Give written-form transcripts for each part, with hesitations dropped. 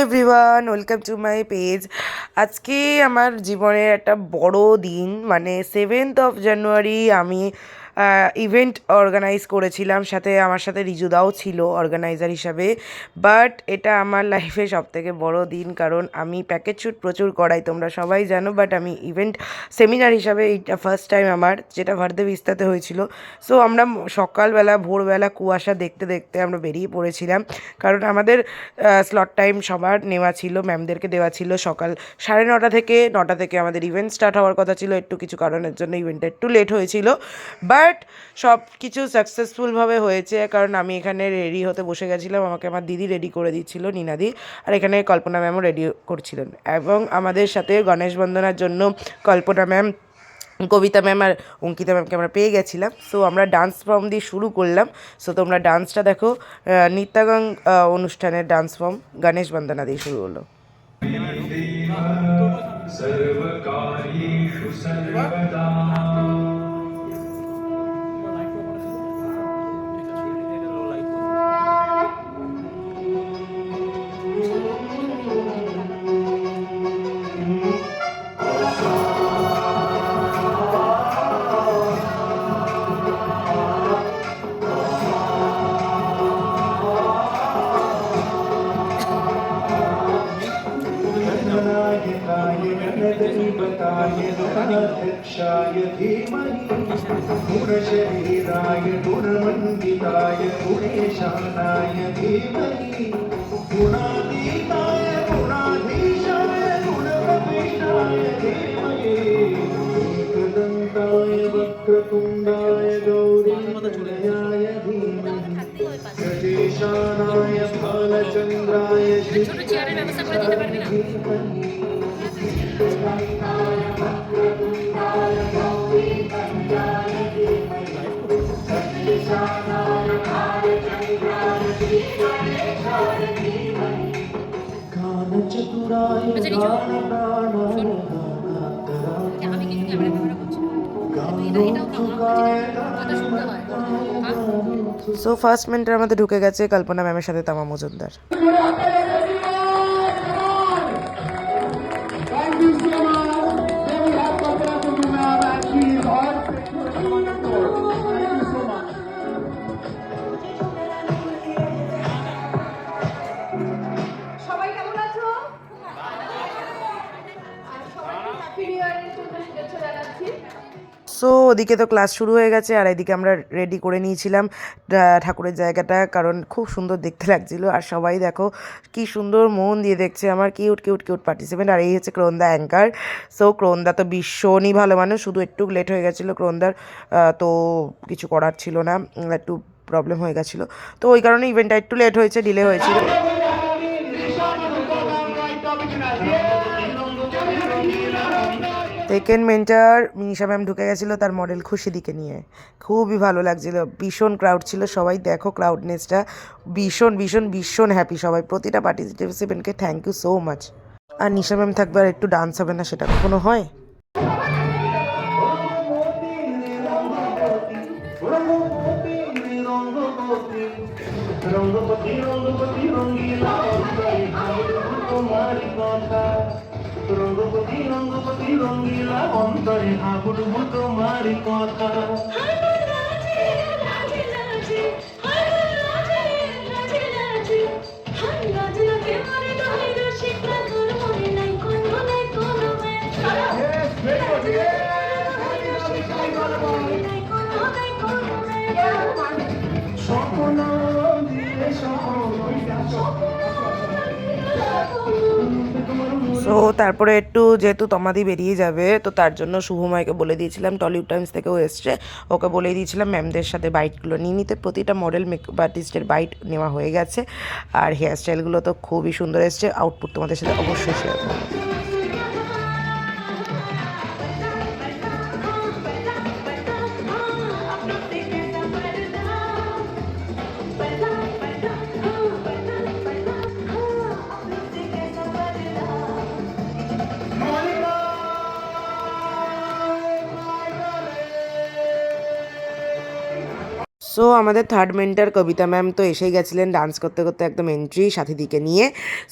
Everyone, welcome to my page. আজকে আমার জীবনের একটা বড় দিন, মানে 7th of January আমি ইভেন্ট অর্গানাইজ করেছিলাম, আমার সাথে রিজুদাও ছিল অর্গানাইজার হিসাবে। বাট এটা আমার লাইফে সবথেকে বড় দিন, কারণ আমি প্যাকেজ শ্যুট প্রচুর করাই, তোমরা সবাই জানো। বাট আমি ইভেন্ট সেমিনার হিসাবে এইটা ফার্স্ট টাইম আমার, যেটা ভারদে বিস্তাতে হয়েছিল। সো আমরা সকালবেলা ভোরবেলা কুয়াশা দেখতে দেখতে আমরা বেরিয়ে পড়েছিলাম, কারণ আমাদের স্লট টাইম সবার নেওয়া ছিল, ম্যামদেরকে দেওয়া ছিল সকাল 9:30 থেকে 9টা থেকে আমাদের ইভেন্ট স্টার্ট হওয়ার কথা ছিল। একটু কিছু কারণের জন্য ইভেন্টটা একটু লেট হয়েছিল, বাট সব কিছু সাকসেসফুলভাবে হয়েছে। কারণ আমি এখানে রেডি হতে বসে গেছিলাম, আমাকে আমার দিদি রেডি করে দিচ্ছিল, নিনাদি, আর এখানে কল্পনা ম্যামও রেডি করছিলেন। এবং আমাদের সাথে গণেশ বন্দনার জন্য কল্পনা ম্যাম, কবিতা ম্যাম আর অঙ্কিতা ম্যামকে আমরা পেয়ে গেছিলাম। সো আমরা ডান্স ফর্ম দিয়ে শুরু করলাম। সো তোমরা ডান্সটা দেখো, নৃত্যাঙ্গন অনুষ্ঠানের ডান্স ফর্ম গণেশ বন্দনা দিয়ে শুরু হলো। गणाध्यक्षाय धीमहि गुणशरीराय गुणमण्डिताय गुणेशानाय धीमहि गुणातीताय गुणाधीशाय गुणप्रविष्टाय धीमहि एकदन्ताय वक्रतुण्डाय गौरीनिलयाय धीमहि गजेशानाय भालचन्द्राय श्रीधराय धीमहि। সো ফার্স্ট মিনিটের মধ্যে ঢুকে গেছে কল্পনা ম্যামের সাথে তামা মজুমদার। সো ওদিকে তো ক্লাস শুরু হয়ে গেছে, আর এদিকে আমরা রেডি করে নিয়েছিলাম ঠাকুরের জায়গাটা, কারণ খুব সুন্দর দেখতে লাগছিল। আর সবাই দেখো কি সুন্দর মন দিয়ে দেখছে আমার কিউট কিউট কিউট পার্টিসিপেন্ট। আর এই হচ্ছে ক্রোন্দা অ্যাঙ্কার। সো ক্রোন্দা তো ভীষণই ভালো মানুষ, শুধু একটু লেট হয়ে গেছিলো ক্রোন্দার, তো কিছু করার ছিল না, একটু প্রবলেম হয়ে গেছিলো, তো ওই কারণে ইভেন্টটা একটু লেট হয়েছে, ডিলে হয়েছিল। সেকেন্ড মেন্টার মিনিশা ম্যাম ঢুকে গেছিলো তার মডেল খুশিদিকে নিয়ে, খুবই ভালো লাগছিলো, ভীষণ ক্রাউড ছিল। সবাই দেখো ক্রাউডনেসটা, ভীষণ ভীষণ ভীষণ হ্যাপি সবাই। প্রতিটা পার্টিসিপেন্টকে থ্যাংক ইউ সো মাচ। আর নিশা ম্যাম থাকবে আর একটু ডান্স হবে না, সেটা কখনো হয়? রঙ্গপতি রঙ্গপতি রঙ্গিলা অন্তরে আগুন তোমার কথা। সো তারপরে একটু যেহেতু তমাদি বেরিয়ে যাবে, তো তার জন্য শুভময়কে বলে দিয়েছিলাম, টলিউড টাইমস থেকেও এসছে, ওকে বলে দিয়েছিলাম ম্যামদের সাথে বাইটগুলো নিয়ে নিতে। প্রতিটা মডেল মেকআপ আর্টিস্টের বাইট নেওয়া হয়ে গেছে, আর হেয়ার স্টাইলগুলো তো খুবই সুন্দর এসছে। আউটপুট তোমাদের সাথে অবশ্যই শেয়ার করবো। সো আমাদের থার্ড মেন্টার কবিতা ম্যাম তো এসেই গেছিলেন ডান্স করতে করতে একদম এন্ট্রি সাথীদিকে নিয়ে।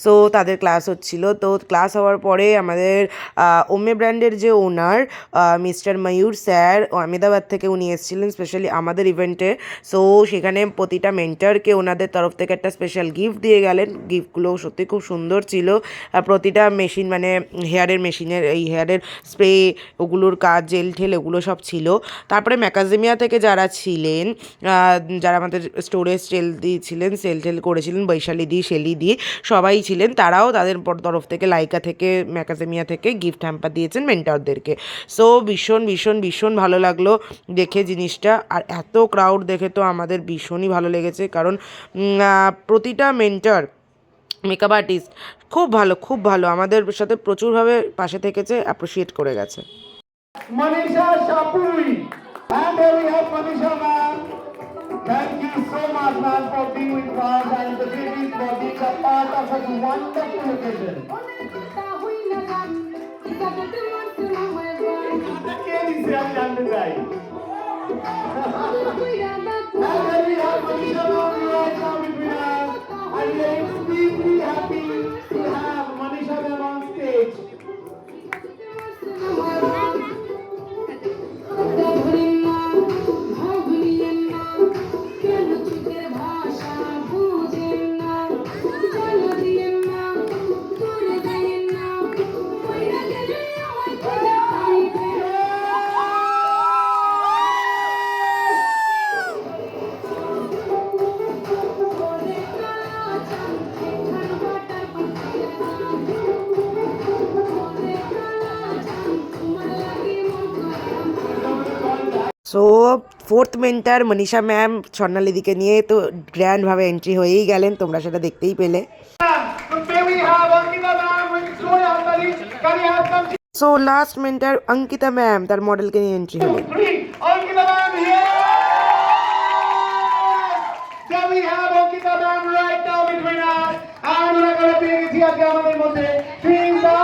সো তাদের ক্লাস হচ্ছিল, তো ক্লাস হওয়ার পরে আমাদের ওমে ব্র্যান্ডের যে ওনার মিস্টার ময়ূর স্যার আহমেদাবাদ থেকে উনি এসেছিলেন স্পেশালি আমাদের ইভেন্টে। সো সেখানে প্রতিটা মেন্টারকে ওনাদের তরফ থেকে একটা স্পেশাল গিফট দিয়ে গেলেন। গিফটগুলো সত্যি খুব সুন্দর ছিল। প্রতিটা মেশিন মানে হেয়ারের মেশিনের এই হেয়ারের স্প্রে ওগুলোর কাজ জেল ঠেল ওগুলো সব ছিল। তারপরে ম্যাকাজেমিয়া থেকে যারা ছিলেন, যারা আমাদের স্টোরেজ সেল দিয়েছিলেন, সেল টেল করেছিলেন, বৈশালী দি, শেলি দি সবাই ছিলেন, তারাও তাদের তরফ থেকে লাইকা থেকে ম্যাকাজেমিয়া থেকে গিফট হ্যাম্পার দিয়েছেন মেন্টরদেরকে। সো ভীষণ ভীষণ ভীষণ ভালো লাগলো দেখে জিনিসটা। আর এত ক্রাউড দেখে তো আমাদের ভীষণই ভালো লেগেছে, কারণ প্রতিটা মেন্টর মেকআপ আর্টিস্ট খুব ভালো, খুব ভালো, আমাদের সাথে প্রচুরভাবে পাশে থেকেছে, অ্যাপ্রিসিয়েট করে গেছে। Manisha Shapuri. And here we have Manisha ma'am. Thank you so much ma'am for being with us and the babies for being a part of such a wonderful occasion. কে দিছে আমি জানতে চাই। And here we have Manisha ma'am right now between us. And we are extremely happy to have Manisha ma'am on stage. So fourth mentor Manisha ma'am স্বর্ণালীদিকে নিয়ে তো গ্র্যান্ডভাবে entry হয়েই গেলেন, তোমরা সেটা দেখতেই পেলে। May we have Ankita ma'am with Gloria Andari? Can we have some so last mentor Ankita ma'am তার মডেলকে নিয়ে এন্ট্রি হলেন। 2, 3? Ankita ma'am here! Can we have Ankita ma'am right now between us? And we're going to be আমাদের মধ্যে being the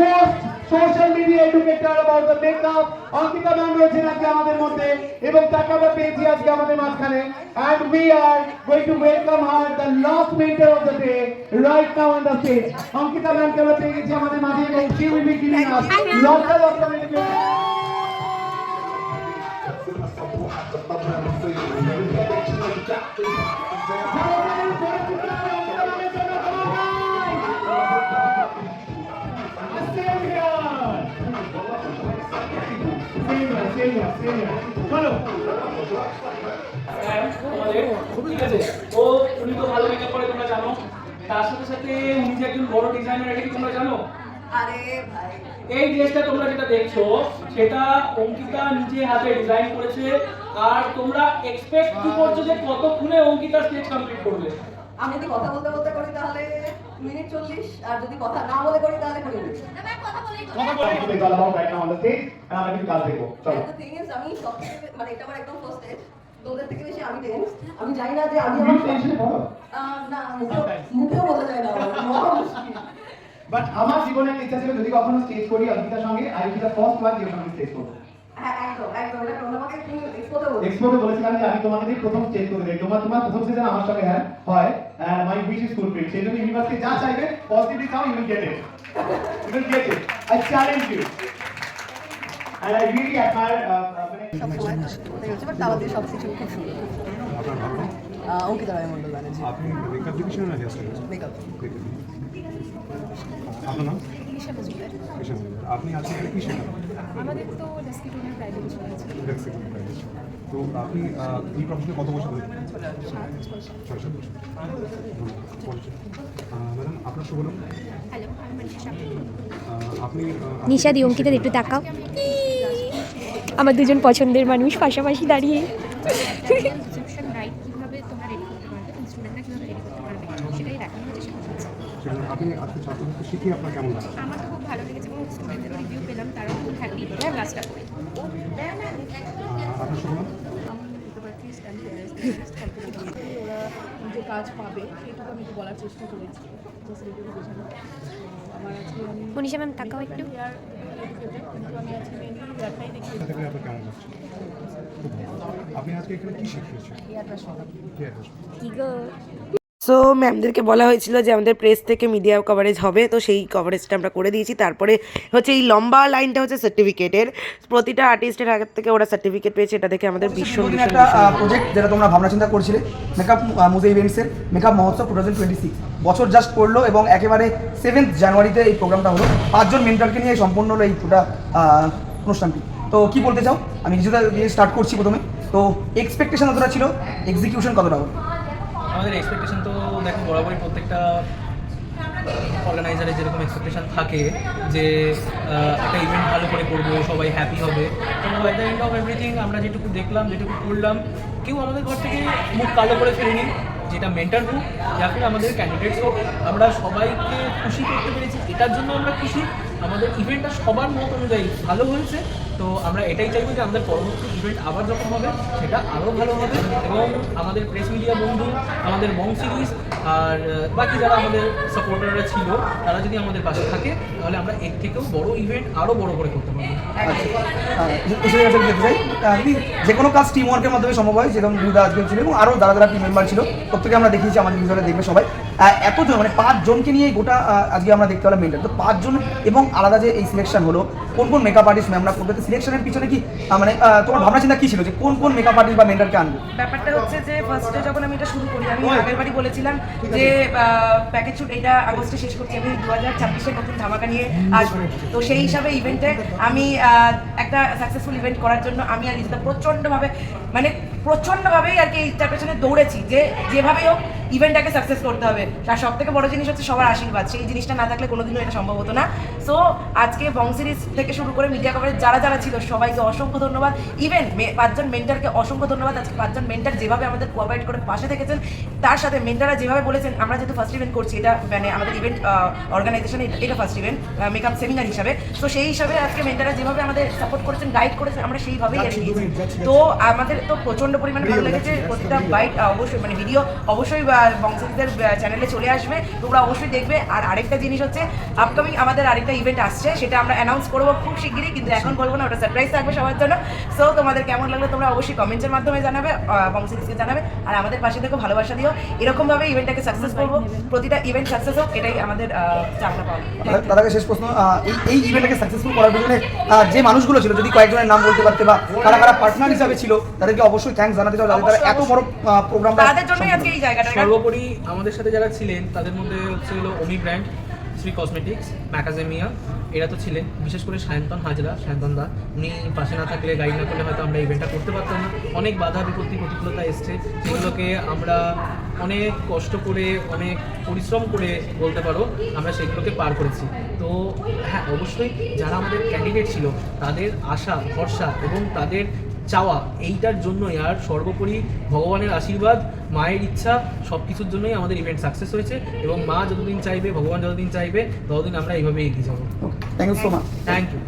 most social media educator about the makeup. Ankita ma'am রয়েছেন আজকে আমাদের মধ্যে এবং তাকে আমরা পেয়েছি আজকে আমাদের মাঝখানে, and we are going to welcome her, the last mentor of the day, right now on the stage. Ankita ma'am কে আমরা পেয়ে গেছি আমাদের মাঝে এবং she will be giving us lots of education. চলো ঠিক আছে, ও উনি তো ভালো মেকআপ করে তোমরা জানো, তার সাথে সাথে উনি যে একজন বড় ডিজাইনার এটা কি তোমরা জানো? আরে ভাই, এই ড্রেসটা তোমরা যেটা দেখছো সেটা অঙ্কিতা নিজে হাতে ডিজাইন করেছে। আর তোমরা এক্সপেক্ট কি করছো যে কতক্ষণে অঙ্কিতা স্টেজ কমপ্লিট করবে? আমি যদি কথা বলতে বলতে করি তাহলে মিনিট 40, আর যদি কথা না বলে করি তাহলে 20 minute. It's all about right now on the stage, and আমরা কিন্তু কাজ দেখবো। চলো। The thing is, আমি সবথেকে মানে এটা আমার একদম ফার্স্ট স্টেজ, তোদের থেকে বেশি আমি টেন্স। আমি জানি না যে আমি তুমি টেনশনে পড়ো? না মুখেও বলা যায় না আমার মুশকিল। বাট আমার জীবনে একটা ইচ্ছা ছিল যদি কখনো স্টেজ করি অঙ্কিতার সঙ্গে, I will be the first one যে সঙ্গে স্টেজ করব। হ্যাঁ একদম একদম, এটা তোমরা আমাকে তুমি এক্সপোতে বলো। এক্সপোতে বলেছিলাম যে আমি তোমাকে দিয়ে প্রথম স্টেজ করে দেই, তোমার প্রথম স্টেজে আমার সঙ্গে হ্যাঁ হয়, and my wish is fulfil. সেই জন্য ইউনিভার্সিটি যা চাইবে পজিটিভলি চাও, you will get it, you will get it. I challenge you and I really admire সবসময় হচ্ছে বাট তাও দিয়ে সবকিছু খুব সুন্দর। অঙ্কিতা রায় মন্ডল ব্যানার্জি। আপনি মেকআপ ডিরেকশন না হেয়ার মেকআপ। আপনার নাম? ঈশা মজুমদার। ঈশা মজুমদার। আপনি আজকে এখানে কি শেখান? আমাদের তো ডেস্কিটোনের প্রাইভেট স্কুল আছে। তো আপনি এই প্রফেশনে কত বছর ধরে? 7 বছর। 6-7 বছর। ম্যাডাম আপনার শুভ নাম? হ্যালো, আমি মনীষা শাপলি। আপনি নিশা দি, অঙ্কিতা একটু তাকাও। আমার দুজন পছন্দের মানুষ পাশাপাশি দাঁড়িয়ে। রিসেপশন রাইট কীভাবে তোমরা রেডি করতে পারবে, স্টুডেন্টরা কীভাবে রেডি করতে পারবে সেটাই দেখানো হচ্ছে, শেখানো হচ্ছে। আপনি আজকে ছাত্রদেরকে শিখিয়ে আপনার কেমন লাগে? আমার তো খুব ভালো লেগেছে এবং স্টুডেন্টদেরও রিভিউ পেলাম, তারাও খুব হ্যাপি ক্লাসটা করে। আপনার শুভ নাম? ওরা যে কাজ পাবে সেটুকু আমি একটু বলার চেষ্টা করেছি, জাস্ট এটুকু বোঝানো। আমার আজকে আমি মনীষা ম্যাম তাকাও একটু। হেয়ার এডুকেটেড, কিন্তু আমি আজকে মেনলি হেয়ারটাই দেখি। আপনার কেমন লাগছে? খুব ভালো। আপনি আজকে এখানে কি শিখিয়েছেন? কি গো সো ম্যামদেরকে বলা হয়েছিল যে আমাদের প্রেস থেকে মিডিয়া কভারেজ হবে, তো সেই কভারেজটা আমরা করে দিয়েছি। তারপরে হচ্ছে এই লম্বা লাইনটা হচ্ছে সার্টিফিকেটের, প্রতিটা আর্টিস্টের আগের থেকে ওরা সার্টিফিকেট পেয়েছে, এটা দেখে আমাদের ভীষণ ভীষণ একটা প্রজেক্ট যেটা তোমরা ভাবনা চিন্তা করছিলে, মেকআপ মুজে ইভেন্টসের মেকআপ মহোৎসব 2026 বছর জাস্ট পড়লো এবং একেবারে 7 জানুয়ারিতে এই প্রোগ্রামটা হলো। 5 জন মেন্টরকে নিয়ে সম্পূর্ণ হলো এই পুরো অনুষ্ঠানটি। তো কি বলতে চাও? আমি নিজেটা দিয়ে স্টার্ট করছি প্রথমে। তো এক্সপেকটেশন কতটা ছিল, এক্সিকিউশন কতটা হলো? আমাদের এক্সপেকটেশন তো দেখো বরাবরই প্রত্যেকটা অর্গানাইজারের যেরকম এক্সপেকটেশন থাকে যে একটা ইভেন্ট ভালো করে করবো, সবাই হ্যাপি হবে। তো at the end of everything আমরা যেটুকু দেখলাম, যেটুকু করলাম, কেউ আমাদের ঘর থেকে মুখ কালো করে ফেলেনি। যেটা মেন্টার হোক যা ফির আমাদের ক্যান্ডিডেটস হোক, আমরা সবাইকে খুশি করতে পেরেছি, এটার জন্য আমরা খুশি। আমাদের ইভেন্টটা সবার মত অনুযায়ী ভালো হয়েছে। তো আমরা এটাই চাইবো যে আমাদের পরবর্তী ইভেন্ট আবার যখন হবে সেটা আরও ভালো হবে, এবং আমাদের প্রেস মিডিয়া বন্ধু, আমাদের মং সিরিজ আর বাকি যারা আমাদের সাপোর্টাররা ছিল তারা যদি আমাদের পাশে থাকে তাহলে আমরা এর থেকেও বড় ইভেন্ট আরও বড় করে করতে পারবো। যে কোনো কাজ টিম ওয়ার্কের মাধ্যমে সম্ভব হয়, যেরকম বিরুদ্ধা আজকে ছিল এবং আরও যারা যারা টিম মেম্বার ছিল প্রত্যেকে আমরা দেখিয়েছি, আমাদের ভিডিওটা দেখবে সবাই। এতজন মানে 5 জনকে নিয়ে গোটা আজকে আমরা দেখতে পেলাম মেন্টার। তো 5 জন এবং আলাদা যে এই সিলেকশন হলো, কোন কোন মেকআপ আর্টিস্ট ম্যামরা করবে, তো সিলেকশনের পিছনে কি মানে তোমার ভাবনা চিন্তা কী ছিল যে কোন কোন মেকআপ আর্টিস্ট বা মেন্টারকে আনবে? ব্যাপারটা হচ্ছে যে ফার্স্টে যখন আমি এটা শুরু করি, আমি আগের বারই বলেছিলাম যে প্যাকেজ শুট এটা আগস্টে শেষ করছি, আমি 2026-এর নতুন ধামাকা নিয়ে আসবো। তো সেই হিসাবে ইভেন্টে আমি একটা সাকসেসফুল ইভেন্ট করার জন্য আমি আর রিজিতা প্রচণ্ডভাবেই আর কি এইটার পেছনে দৌড়েছি যে যেভাবেই হোক ইভেন্টটাকে সাকসেস করতে হবে। আর সব থেকে বড় জিনিস হচ্ছে সবার আশীর্বাদ, সেই জিনিসটা না থাকলে কোনোদিনও এটা সম্ভব হতো না। সো আজকে বং সিরিজ থেকে শুরু করে মিডিয়া কভারেজ যারা যারা ছিল সবাইকে অসংখ্য ধন্যবাদ। ইভেন 5 জন মেন্টারকে অসংখ্য ধন্যবাদ। আজকে 5 জন মেন্টার যেভাবে আমাদের কোঅপারেট করে পাশে থেকেছেন, তার সাথে মেন্টাররা যেভাবে বলেছেন, আমরা যেহেতু ফার্স্ট ইভেন্ট করছি, এটা মানে আমাদের ইভেন্ট অর্গানাইজেশনে এটা ফার্স্ট ইভেন্ট মেকআপ সেমিনার হিসাবে, তো সেই হিসাবে আজকে মেন্টাররা যেভাবে আমাদের সাপোর্ট করেছেন, গাইড করেছেন, আমরা সেইভাবেই এগিয়েছি। তো আমাদের তো প্রচণ্ড পরিমাণে ভালো লেগেছে। প্রত্যেকটা বাইট অবশ্যই মানে ভিডিও অবশ্যই বং সিরিজের চ্যানেলে চলে আসবে, তোমরা অবশ্যই দেখবে। আর আরেকটা জিনিস হচ্ছে আপকামিং আমাদের আরেকটা ইভেন্ট আসছে, সেটা আমরা অ্যানাউন্স করবো খুব শিগগিরই, কিন্তু এখন বলবো না, ওটা সারপ্রাইজ থাকবে সবার জন্য। সো তোমাদের কেমন লাগলো তোমরা অবশ্যই কমেন্টের মাধ্যমে জানাবে, বং সিরিজকে জানাবে, আর আমাদের পাশে দেখো ভালোবাসা দিও। এরকমভাবে ইভেন্টটাকে সাকসেস করবো, প্রতিটা ইভেন্ট সাকসেস হোক, এটাই আমাদের চাপনা পাওয়া। দাদাকে শেষ প্রশ্ন, এই ইভেন্টটাকে সাকসেসফুল করার পিছনে যে মানুষগুলো ছিল, যদি কয়েকজনের নাম বলতে পারতে বা কারা কারা পার্টনার হিসাবে ছিল, তাদেরকে অবশ্যই থ্যাঙ্কস জানাতে চাও, যাদের তারা এত বড় প্রোগ্রাম, তাদের জন্যই আজকে এই জায়গাটা। সর্বোপরি আমাদের সাথে যারা ছিলেন তাদের মধ্যে হচ্ছে হলো অমি ব্র্যান্ড, শ্রী কসমেটিক্স, ম্যাকাজেমিয়া, এরা তো ছিলেন। বিশেষ করে সায়ন্তন হাজরা, সায়ন্তন দা, উনি পাশে না থাকলে, গাইড না করলে হয়তো আমরা ইভেন্টটা করতে পারতাম না। অনেক বাধা বিপত্তি প্রতিকূলতা এসছে, সেগুলোকে আমরা অনেক কষ্ট করে, অনেক পরিশ্রম করে বলতে পারো আমরা সেগুলোকে পার করেছি। তো হ্যাঁ, অবশ্যই যারা আমাদের ক্যান্ডিডেট ছিল তাদের আশা ভরসা এবং তাদের চাওয়া এইটার জন্যই, আর সর্বোপরি ভগবানের আশীর্বাদ, মায়ের ইচ্ছা, সব কিছুর জন্যই আমাদের ইভেন্ট সাকসেস হয়েছে। এবং মা যতদিন চাইবে, ভগবান যতদিন চাইবে, ততদিন আমরা এইভাবে এগিয়ে যাবো। Thank you so much. Thank you.